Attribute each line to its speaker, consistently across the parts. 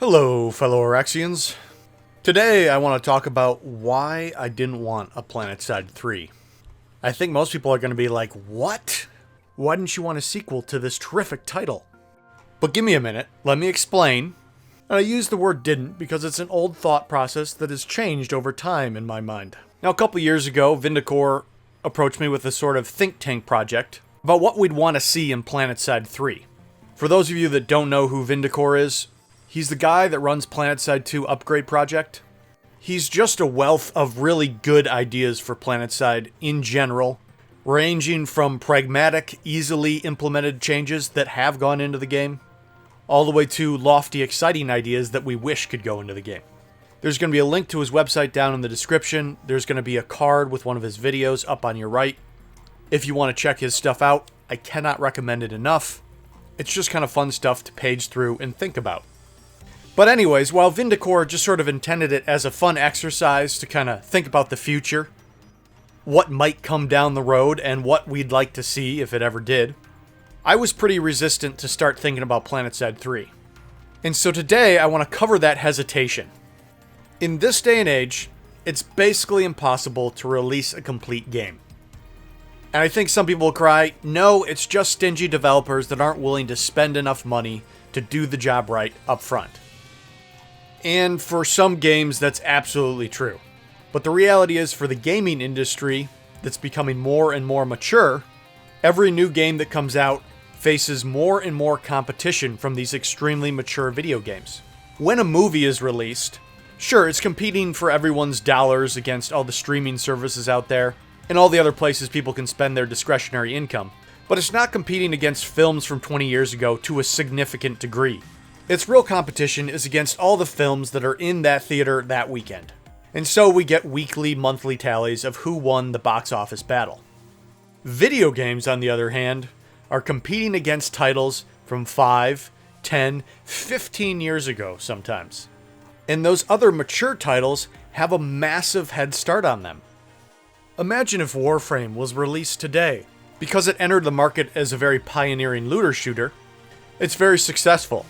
Speaker 1: Hello, fellow Orexians. Today I want to talk about why I didn't want a Planetside 3. I think most people are going to be like, what? Why didn't you want a sequel to this terrific title? But give me a minute, let me explain. And I use the word didn't because it's an old thought process that has changed over time in my mind. Now, a couple years ago, Vindicor approached me with a sort of think tank project about what we'd want to see in Planetside 3. For those of you that don't know who Vindicor is, he's the guy that runs Planetside 2 Upgrade Project. He's just a wealth of really good ideas for Planetside in general, ranging from pragmatic, easily implemented changes that have gone into the game, all the way to lofty, exciting ideas that we wish could go into the game. There's going to be a link to his website down in the description. There's going to be a card with one of his videos up on your right. If you want to check his stuff out, I cannot recommend it enough. It's just kind of fun stuff to page through and think about. But anyways, while Vindicor just sort of intended it as a fun exercise to kind of think about the future, what might come down the road and what we'd like to see if it ever did, I was pretty resistant to start thinking about Planetside 3. And so today I want to cover that hesitation. In this day and age, it's basically impossible to release a complete game. And I think some people will cry, no, it's just stingy developers that aren't willing to spend enough money to do the job right up front. And for some games, that's absolutely true. But the reality is, for the gaming industry that's becoming more and more mature, every new game that comes out faces more and more competition from these extremely mature video games. When a movie is released, sure, it's competing for everyone's dollars against all the streaming services out there and all the other places people can spend their discretionary income, but it's not competing against films from 20 years ago to a significant degree. Its real competition is against all the films that are in that theater that weekend. And so we get weekly, monthly tallies of who won the box office battle. Video games, on the other hand, are competing against titles from 5, 10, 15 years ago sometimes. And those other mature titles have a massive head start on them. Imagine if Warframe was released today. Because it entered the market as a very pioneering looter shooter, it's very successful.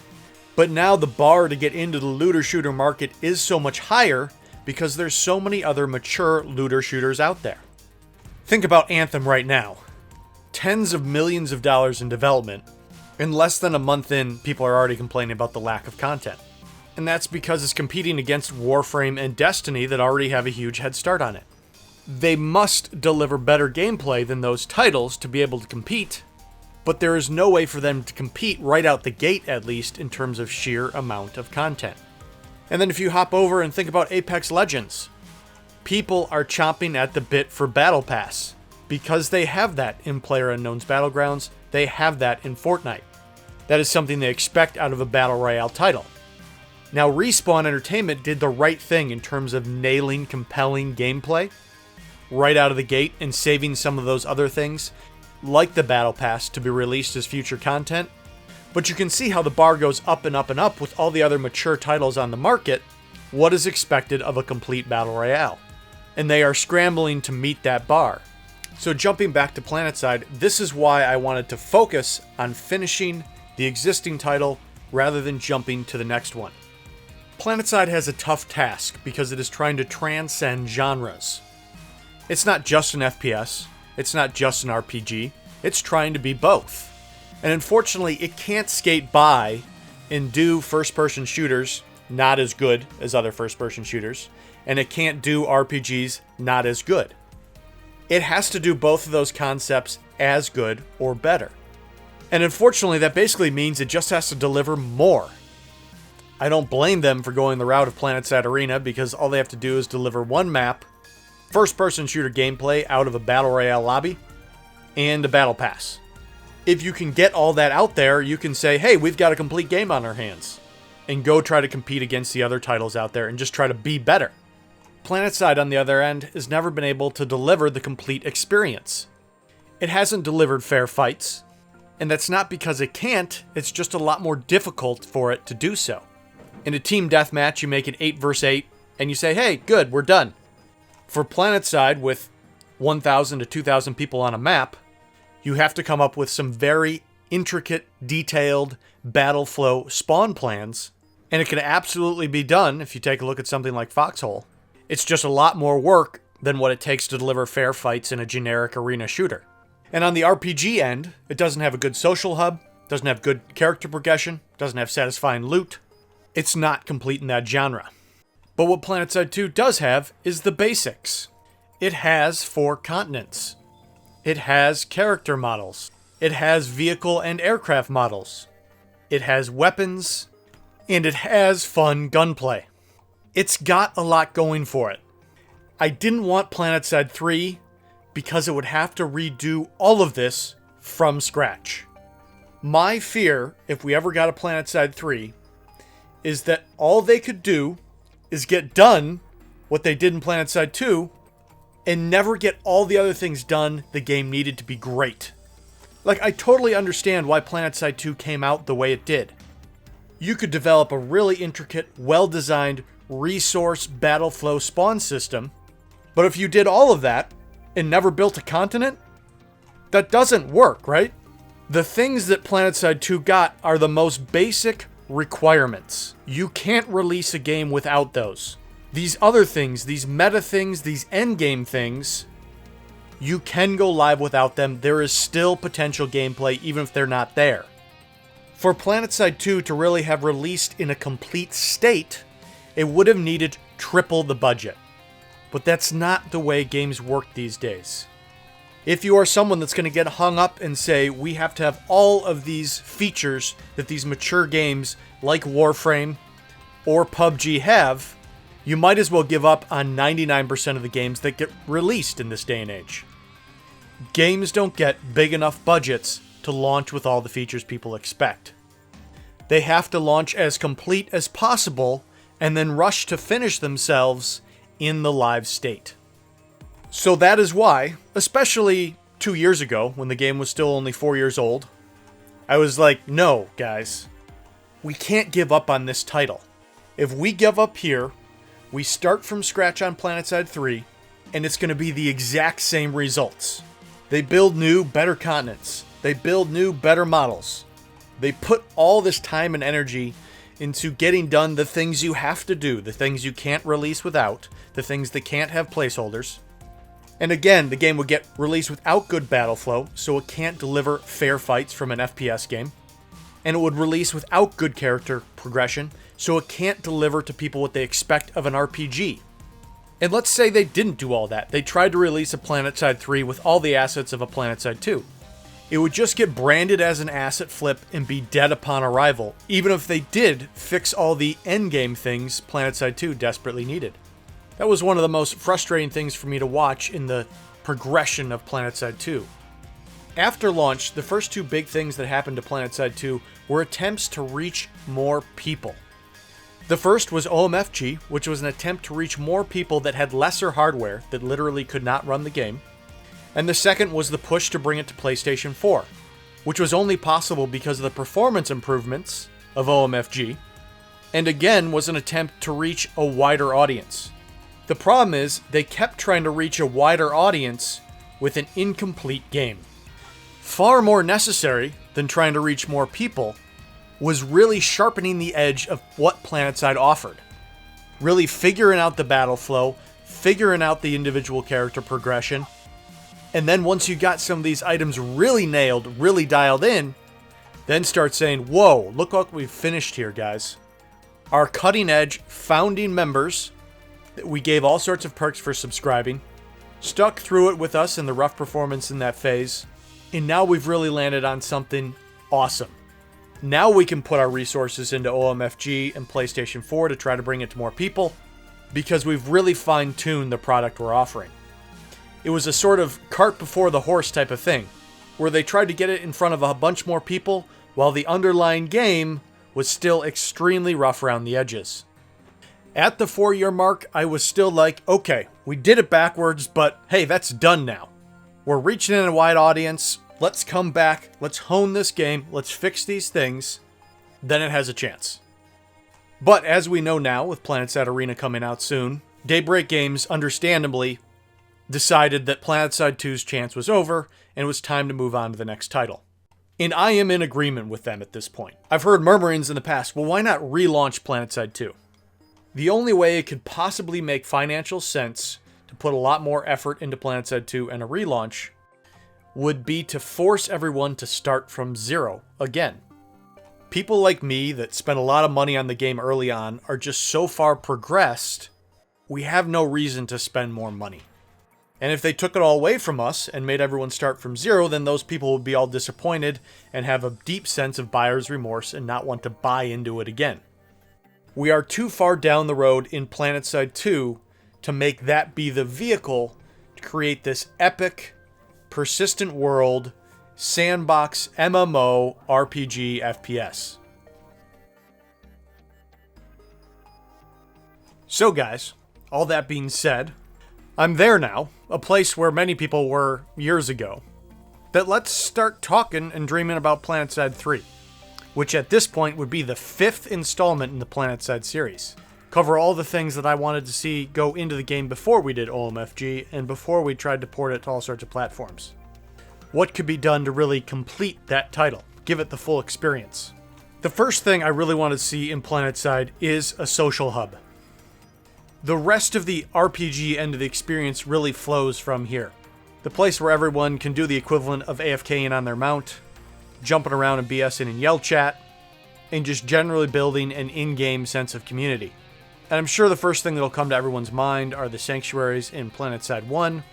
Speaker 1: But now the bar to get into the looter shooter market is so much higher because there's so many other mature looter shooters out there. Think about Anthem right now. Tens of millions of dollars in development. In less than a month in, people are already complaining about the lack of content. And that's because it's competing against Warframe and Destiny that already have a huge head start on it. They must deliver better gameplay than those titles to be able to compete, but there is no way for them to compete right out the gate, at least in terms of sheer amount of content. And then if you hop over and think about Apex Legends, people are chomping at the bit for Battle Pass because they have that in PlayerUnknown's Battlegrounds, they have that in Fortnite. That is something they expect out of a Battle Royale title. Now, Respawn Entertainment did the right thing in terms of nailing compelling gameplay right out of the gate and saving some of those other things, like the Battle Pass, to be released as future content. But you can see how the bar goes up and up and up with all the other mature titles on the market. What is expected of a complete Battle Royale? And they are scrambling to meet that bar. So jumping back to Planetside, this is why I wanted to focus on finishing the existing title rather than jumping to the next one. Planetside has a tough task because it is trying to transcend genres. It's not just an FPS, it's not just an RPG, it's trying to be both. And unfortunately, it can't skate by and do first-person shooters not as good as other first-person shooters, and it can't do RPGs not as good. It has to do both of those concepts as good or better. And unfortunately, that basically means it just has to deliver more. I don't blame them for going the route of Planetside Arena because all they have to do is deliver one map, first-person shooter gameplay out of a Battle Royale lobby, and a Battle Pass. If you can get all that out there, you can say, hey, we've got a complete game on our hands, and go try to compete against the other titles out there and just try to be better. Planetside, on the other end, has never been able to deliver the complete experience. It hasn't delivered fair fights, and that's not because it can't, it's just a lot more difficult for it to do so. In a team deathmatch, you make it 8 versus 8, and you say, hey, good, we're done. For Planetside, with 1,000 to 2,000 people on a map, you have to come up with some very intricate, detailed battle flow spawn plans And it can absolutely be done if you take a look at something like Foxhole. It's just a lot more work than what it takes to deliver fair fights in a generic arena shooter. And on the RPG end, it doesn't have a good social hub, doesn't have good character progression, doesn't have satisfying loot. It's not complete in that genre. But what Planetside 2 does have is the basics. It has 4 continents. It has character models. It has vehicle and aircraft models. It has weapons. And it has fun gunplay. It's got a lot going for it. I didn't want Planetside 3 because it would have to redo all of this from scratch. My fear, if we ever got a Planetside 3, is that all they could do is get done what they did in Planetside 2 and never get all the other things done the game needed to be great. Like, I totally understand why Planetside 2 came out the way it did. You could develop a really intricate, well-designed resource battle flow spawn system, but if you did all of that and never built a continent, that doesn't work, right? The things that Planetside 2 got are the most basic requirements. You can't release a game without those. These other things, these meta things, these endgame things, you can go live without them. There is still potential gameplay even if they're not there. For Planetside 2 to really have released in a complete state, it would have needed triple the budget. But that's not the way games work these days. If you are someone that's going to get hung up and say, we have to have all of these features that these mature games like Warframe or PUBG have, you might as well give up on 99% of the games that get released in this day and age. Games don't get big enough budgets to launch with all the features people expect. They have to launch as complete as possible and then rush to finish themselves in the live state. So that is why, especially 2 years ago, when the game was still only 4 years old, I was like, no, guys, we can't give up on this title. If we give up here, we start from scratch on Planetside 3, and it's going to be the exact same results. They build new, better continents. They build new, better models. They put all this time and energy into getting done the things you have to do, the things you can't release without, the things that can't have placeholders. And again, the game would get released without good battle flow, so it can't deliver fair fights from an FPS game. And it would release without good character progression, so it can't deliver to people what they expect of an RPG. And let's say they didn't do all that. They tried to release a Planetside 3 with all the assets of a Planetside 2. It would just get branded as an asset flip and be dead upon arrival, even if they did fix all the endgame things Planetside 2 desperately needed. That was one of the most frustrating things for me to watch in the progression of Planetside 2. After launch, the first 2 big things that happened to Planetside 2 were attempts to reach more people. The first was OMFG, which was an attempt to reach more people that had lesser hardware that literally could not run the game. And the second was the push to bring it to PlayStation 4, which was only possible because of the performance improvements of OMFG, and again was an attempt to reach a wider audience. The problem is, they kept trying to reach a wider audience with an incomplete game. Far more necessary than trying to reach more people was really sharpening the edge of what Planetside offered. Really figuring out the battle flow, figuring out the individual character progression, and then once you got some of these items really nailed, really dialed in, then start saying, whoa, look what we've finished here, guys. Our cutting edge founding members, that we gave all sorts of perks for subscribing, stuck through it with us in the rough performance in that phase, and now we've really landed on something awesome. Now we can put our resources into OMFG and PlayStation 4 to try to bring it to more people, because we've really fine-tuned the product we're offering. It was a sort of cart before the horse type of thing, where they tried to get it in front of a bunch more people, while the underlying game was still extremely rough around the edges. At the 4-year mark, I was still like, okay, we did it backwards, but hey, that's done now. We're reaching in a wide audience. Let's come back. Let's hone this game. Let's fix these things. Then it has a chance. But as we know now, with Planetside Arena coming out soon, Daybreak Games, understandably, decided that Planetside 2's chance was over, and it was time to move on to the next title. And I am in agreement with them at this point. I've heard murmurings in the past, well, why not relaunch Planetside 2? The only way it could possibly make financial sense to put a lot more effort into Planetside 2 and a relaunch would be to force everyone to start from zero again. People like me that spent a lot of money on the game early on are just so far progressed, we have no reason to spend more money. And if they took it all away from us and made everyone start from zero, then those people would be all disappointed and have a deep sense of buyer's remorse and not want to buy into it again. We are too far down the road in Planetside 2 to make that be the vehicle to create this epic, persistent world, sandbox, MMO, RPG, FPS. So guys, all that being said, I'm there now, a place where many people were years ago. But let's start talking and dreaming about Planetside 3, which at this point would be the 5th installment in the Planetside series. Cover all the things that I wanted to see go into the game before we did OMFG and before we tried to port it to all sorts of platforms. What could be done to really complete that title, give it the full experience? The first thing I really want to see in Planetside is a social hub. The rest of the RPG end of the experience really flows from here. The place where everyone can do the equivalent of AFKing on their mount, jumping around and BSing in yell chat, and just generally building an in-game sense of community. And I'm sure the first thing that'll come to everyone's mind are the Sanctuaries in Planetside 1.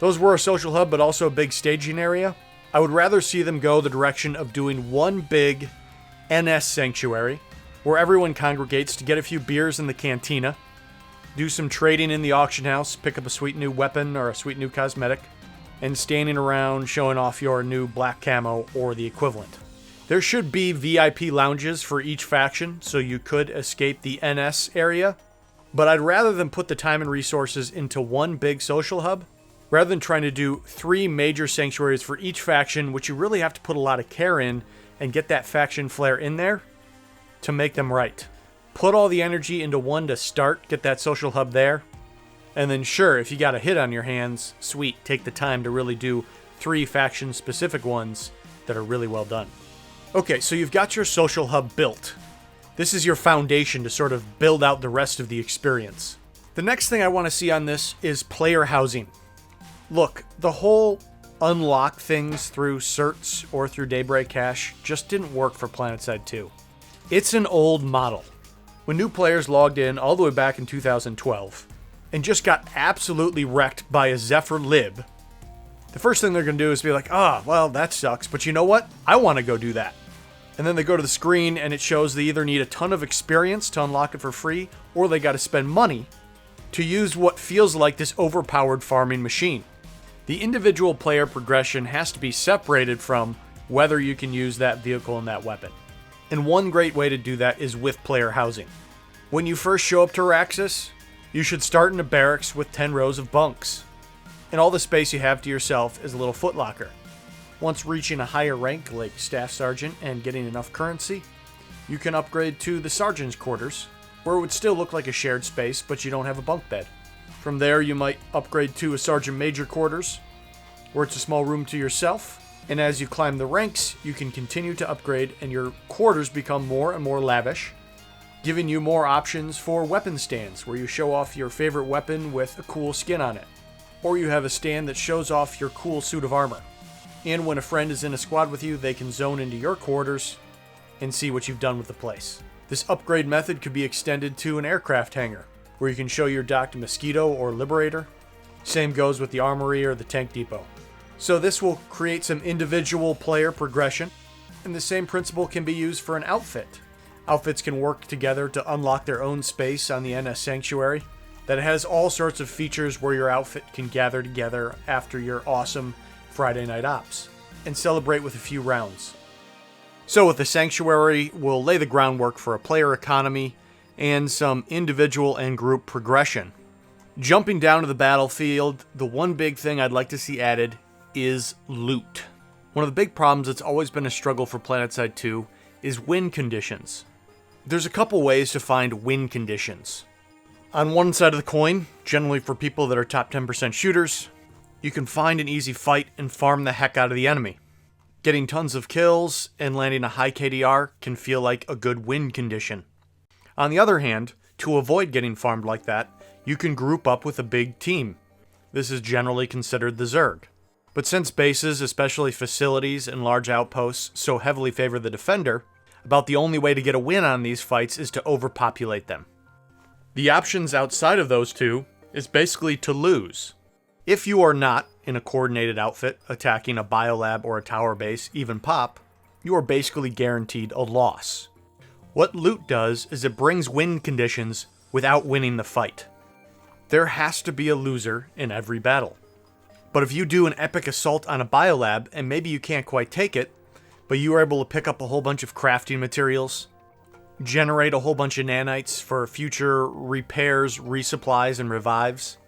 Speaker 1: Those were a social hub, but also a big staging area. I would rather see them go the direction of doing one big NS Sanctuary, where everyone congregates to get a few beers in the cantina, do some trading in the auction house, pick up a sweet new weapon or a sweet new cosmetic, and standing around showing off your new black camo or the equivalent. There should be VIP lounges for each faction, so you could escape the NS area, but I'd rather than put the time and resources into one big social hub, rather than trying to do 3 major sanctuaries for each faction, which you really have to put a lot of care in and get that faction flair in there to make them right. Put all the energy into one to start, get that social hub there, and then sure, if you got a hit on your hands, sweet, take the time to really do 3 faction-specific ones that are really well done. Okay, so you've got your social hub built. This is your foundation to sort of build out the rest of the experience. The next thing I want to see on this is player housing. Look, the whole unlock things through certs or through Daybreak Cache just didn't work for Planetside 2. It's an old model. When new players logged in all the way back in 2012 and just got absolutely wrecked by a Zephyr lib, the first thing they're going to do is be like, well, that sucks, but you know what? I want to go do that. And then they go to the screen and it shows they either need a ton of experience to unlock it for free, or they got to spend money to use what feels like this overpowered farming machine. The individual player progression has to be separated from whether you can use that vehicle and that weapon. And one great way to do that is with player housing. When you first show up to Raxus, you should start in a barracks with 10 rows of bunks. And all the space you have to yourself is a little footlocker. Once reaching a higher rank like Staff Sergeant and getting enough currency, you can upgrade to the Sergeant's quarters, where it would still look like a shared space, but you don't have a bunk bed. From there, you might upgrade to a Sergeant Major quarters, where it's a small room to yourself. And as you climb the ranks, you can continue to upgrade and your quarters become more and more lavish, giving you more options for weapon stands where you show off your favorite weapon with a cool skin on it. Or you have a stand that shows off your cool suit of armor. And when a friend is in a squad with you, they can zone into your quarters and see what you've done with the place. This upgrade method could be extended to an aircraft hangar, where you can show your docked Mosquito or Liberator. Same goes with the armory or the tank depot. So this will create some individual player progression, and the same principle can be used for an outfit. Outfits can work together to unlock their own space on the NS Sanctuary that has all sorts of features where your outfit can gather together after your awesome Friday night ops and celebrate with a few rounds. So with the Sanctuary, we'll lay the groundwork for a player economy and some individual and group progression. Jumping down to the battlefield, the one big thing I'd like to see added is loot. One of the big problems that's always been a struggle for Planetside 2 is win conditions. There's a couple ways to find win conditions. On one side of the coin, generally for people that are top 10% shooters, you can find an easy fight and farm the heck out of the enemy. Getting tons of kills and landing a high KDR can feel like a good win condition. On the other hand, to avoid getting farmed like that, you can group up with a big team. This is generally considered the Zerg. But since bases, especially facilities and large outposts, so heavily favor the defender, about the only way to get a win on these fights is to overpopulate them. The options outside of those two is basically to lose. If you are not in a coordinated outfit attacking a biolab or a tower base, even pop, you are basically guaranteed a loss. What loot does is it brings win conditions without winning the fight. There has to be a loser in every battle. But if you do an epic assault on a biolab and maybe you can't quite take it, but you are able to pick up a whole bunch of crafting materials, generate a whole bunch of nanites for future repairs, resupplies, and revives,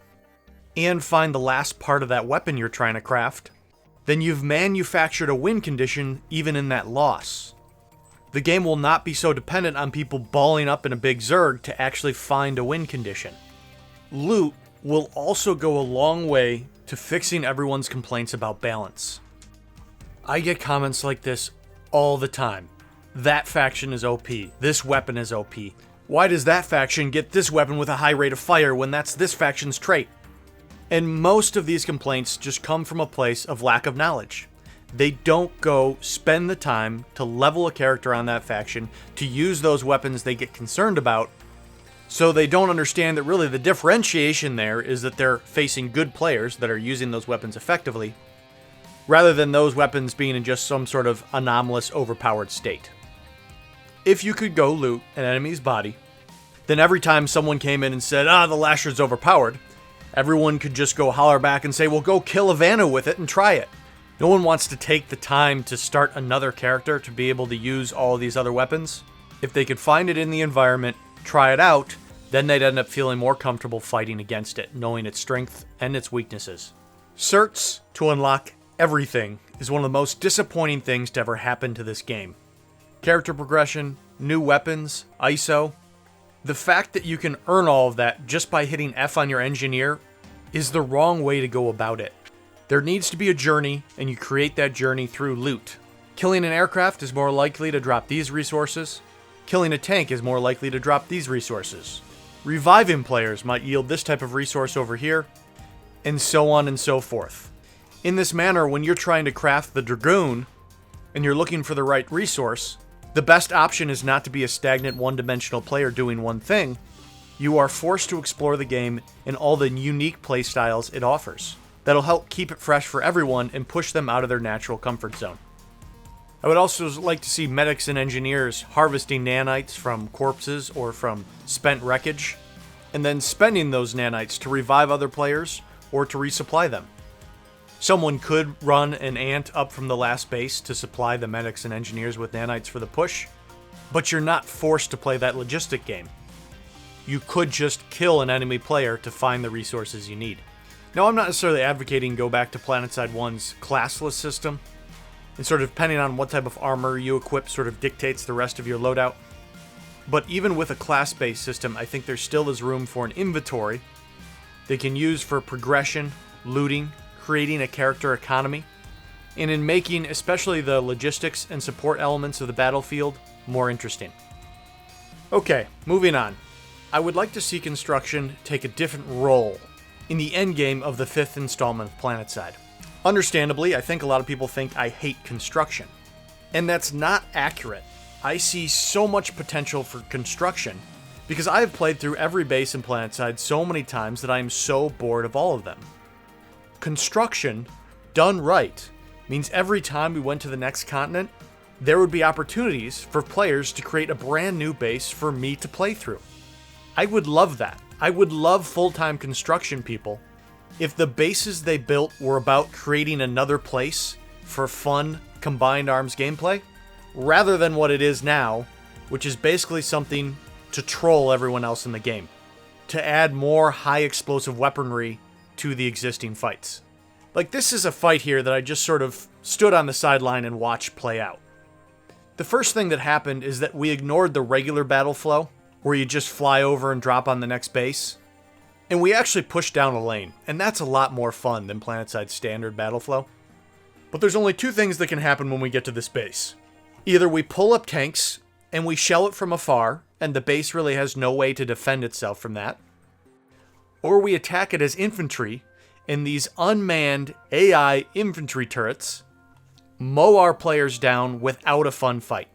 Speaker 1: and find the last part of that weapon you're trying to craft, then you've manufactured a win condition even in that loss. The game will not be so dependent on people balling up in a big Zerg to actually find a win condition. Loot will also go a long way to fixing everyone's complaints about balance. I get comments like this all the time. That faction is OP. This weapon is OP. Why does that faction get this weapon with a high rate of fire when that's this faction's trait? And most of these complaints just come from a place of lack of knowledge. They don't go spend the time to level a character on that faction, to use those weapons they get concerned about, so they don't understand that really the differentiation there is that they're facing good players that are using those weapons effectively, rather than those weapons being in just some sort of anomalous, overpowered state. If you could go loot an enemy's body, then every time someone came in and said, the Lasher's overpowered, everyone could just go holler back and say, well, go kill a Vanna with it and try it. No one wants to take the time to start another character to be able to use all of these other weapons. If they could find it in the environment, try it out, then they'd end up feeling more comfortable fighting against it, knowing its strength and its weaknesses. Certs to unlock everything is one of the most disappointing things to ever happen to this game. Character progression, new weapons, ISO. The fact that you can earn all of that just by hitting F on your engineer is the wrong way to go about it. There needs to be a journey, and you create that journey through loot. Killing an aircraft is more likely to drop these resources. Killing a tank is more likely to drop these resources. Reviving players might yield this type of resource over here, and so on and so forth. In this manner, when you're trying to craft the Dragoon, and you're looking for the right resource, the best option is not to be a stagnant one-dimensional player doing one thing. You are forced to explore the game in all the unique playstyles it offers. That'll help keep it fresh for everyone and push them out of their natural comfort zone. I would also like to see medics and engineers harvesting nanites from corpses or from spent wreckage, and then spending those nanites to revive other players or to resupply them. Someone could run an ant up from the last base to supply the medics and engineers with nanites for the push, but you're not forced to play that logistic game. You could just kill an enemy player to find the resources you need. Now, I'm not necessarily advocating go back to Planetside 1's classless system, and sort of depending on what type of armor you equip sort of dictates the rest of your loadout. But even with a class-based system, I think there still is room for an inventory they can use for progression, looting, creating a character economy, and in making especially the logistics and support elements of the battlefield more interesting. Okay, moving on. I would like to see construction take a different role in the endgame of the 5th installment of Planetside. Understandably, I think a lot of people think I hate construction. And that's not accurate. I see so much potential for construction because I have played through every base in Planetside so many times that I am so bored of all of them. Construction, done right, means every time we went to the next continent, there would be opportunities for players to create a brand new base for me to play through. I would love that. I would love full-time construction people if the bases they built were about creating another place for fun combined arms gameplay, rather than what it is now, which is basically something to troll everyone else in the game, to add more high explosive weaponry to the existing fights. Like, this is a fight here that I just sort of stood on the sideline and watched play out. The first thing that happened is that we ignored the regular battle flow, where you just fly over and drop on the next base, and we actually pushed down a lane, and that's a lot more fun than Planetside standard battle flow. But there's only two things that can happen when we get to this base. Either we pull up tanks and we shell it from afar, and the base really has no way to defend itself from that. Or we attack it as infantry, and these unmanned AI infantry turrets mow our players down without a fun fight.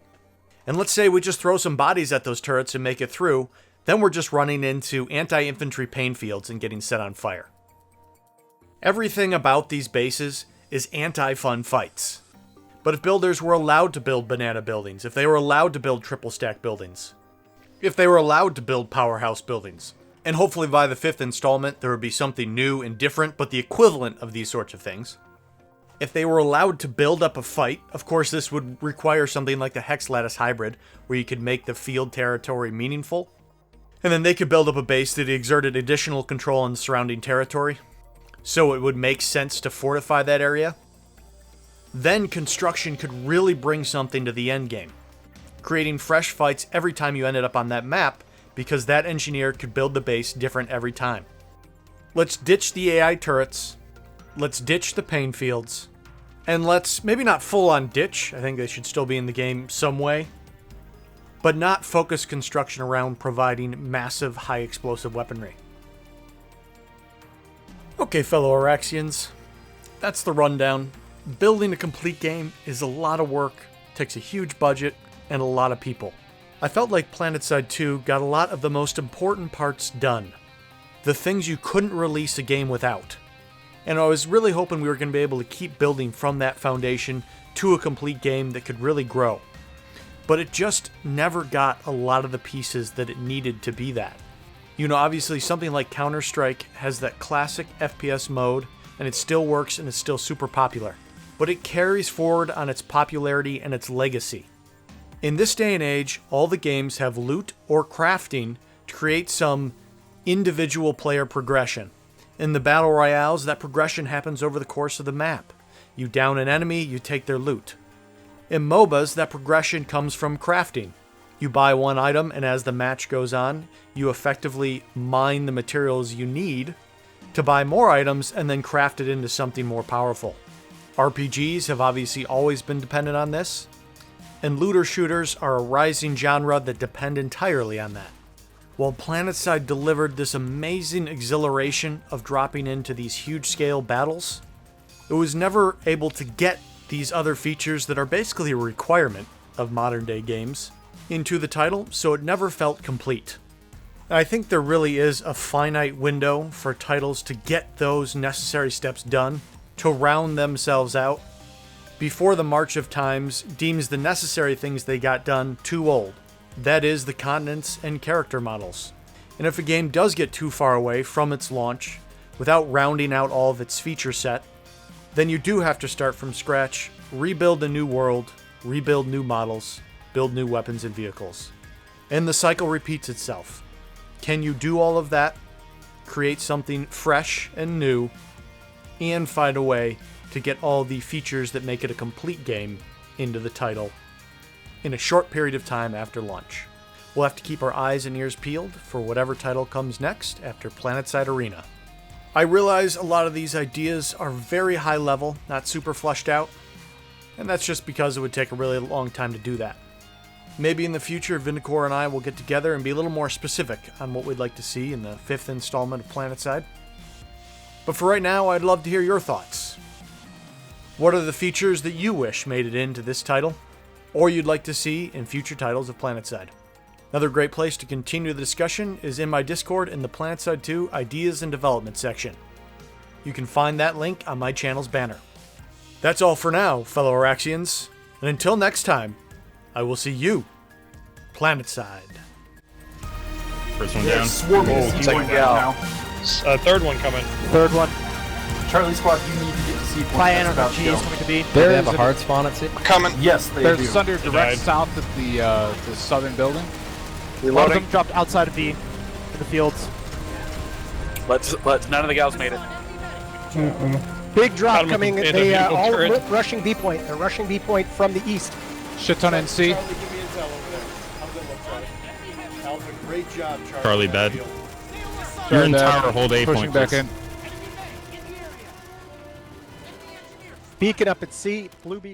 Speaker 1: And let's say we just throw some bodies at those turrets and make it through, then we're just running into anti-infantry pain fields and getting set on fire. Everything about these bases is anti-fun fights. But if builders were allowed to build banana buildings, if they were allowed to build triple stack buildings, if they were allowed to build powerhouse buildings, and hopefully by the 5th installment there would be something new and different, but the equivalent of these sorts of things. If they were allowed to build up a fight, of course this would require something like the Hex Lattice Hybrid, where you could make the field territory meaningful. And then they could build up a base that exerted additional control on the surrounding territory, so it would make sense to fortify that area. Then construction could really bring something to the endgame, creating fresh fights every time you ended up on that map, because that engineer could build the base different every time. Let's ditch the AI turrets, let's ditch the pain fields, and let's maybe not full on ditch, I think they should still be in the game some way, but not focus construction around providing massive high explosive weaponry. Okay, fellow Araxians, that's the rundown. Building a complete game is a lot of work, takes a huge budget, and a lot of people. I felt like Planetside 2 got a lot of the most important parts done. The things you couldn't release a game without. And I was really hoping we were going to be able to keep building from that foundation to a complete game that could really grow. But it just never got a lot of the pieces that it needed to be that. You know, obviously something like Counter-Strike has that classic FPS mode, and it still works and it's still super popular. But it carries forward on its popularity and its legacy. In this day and age, all the games have loot or crafting to create some individual player progression. In the Battle Royales, that progression happens over the course of the map. You down an enemy, you take their loot. In MOBAs, that progression comes from crafting. You buy one item, and as the match goes on, you effectively mine the materials you need to buy more items and then craft it into something more powerful. RPGs have obviously always been dependent on this, and looter shooters are a rising genre that depend entirely on that. While Planetside delivered this amazing exhilaration of dropping into these huge-scale battles, it was never able to get these other features that are basically a requirement of modern-day games into the title, so it never felt complete. I think there really is a finite window for titles to get those necessary steps done to round themselves out before the march of times deems the necessary things they got done too old. That is, the continents and character models. And if a game does get too far away from its launch without rounding out all of its feature set, then you do have to start from scratch, rebuild a new world, rebuild new models, build new weapons and vehicles. And the cycle repeats itself. Can you do all of that, create something fresh and new, and find a way to get all the features that make it a complete game into the title in a short period of time after launch? We'll have to keep our eyes and ears peeled for whatever title comes next after Planetside Arena. I realize a lot of these ideas are very high level, not super fleshed out, and that's just because it would take a really long time to do that. Maybe in the future, Vindicor and I will get together and be a little more specific on what we'd like to see in the 5th installment of Planetside. But for right now, I'd love to hear your thoughts. What are the features that you wish made it into this title, or you'd like to see in future titles of Planetside? Another great place to continue the discussion is in my Discord in the Planetside 2 Ideas and Development section. You can find that link on my channel's banner. That's all for now, fellow Araxians, and until next time, I will see you, Planetside.
Speaker 2: First one down.
Speaker 3: Swarming
Speaker 2: Second
Speaker 3: down now.
Speaker 2: Third one coming.
Speaker 4: Third one.
Speaker 3: Charlie Squad, you need to get to see what
Speaker 4: Cyan
Speaker 3: that's about to
Speaker 4: RPG
Speaker 3: go.
Speaker 4: is going to be.
Speaker 5: Do they have a hard spawn at sea?
Speaker 2: Coming.
Speaker 3: Yes, they
Speaker 6: There's
Speaker 3: do.
Speaker 6: Thunder direct
Speaker 2: died.
Speaker 6: south of the southern building.
Speaker 4: One of them dropped outside of B in the fields.
Speaker 7: Let's none of the gals made it.
Speaker 4: Big drop
Speaker 2: Got him
Speaker 4: coming.
Speaker 2: in a
Speaker 4: They
Speaker 2: beautiful
Speaker 4: all
Speaker 2: turret.
Speaker 4: rushing B point. They're rushing B point from the east.
Speaker 6: Shit ton NC.
Speaker 1: Great job, Charlie.
Speaker 2: Charlie bed. You're in tower, hold A
Speaker 6: Pushing
Speaker 2: point.
Speaker 6: back
Speaker 2: please.
Speaker 6: in.
Speaker 4: Beacon up at C, blue beacon.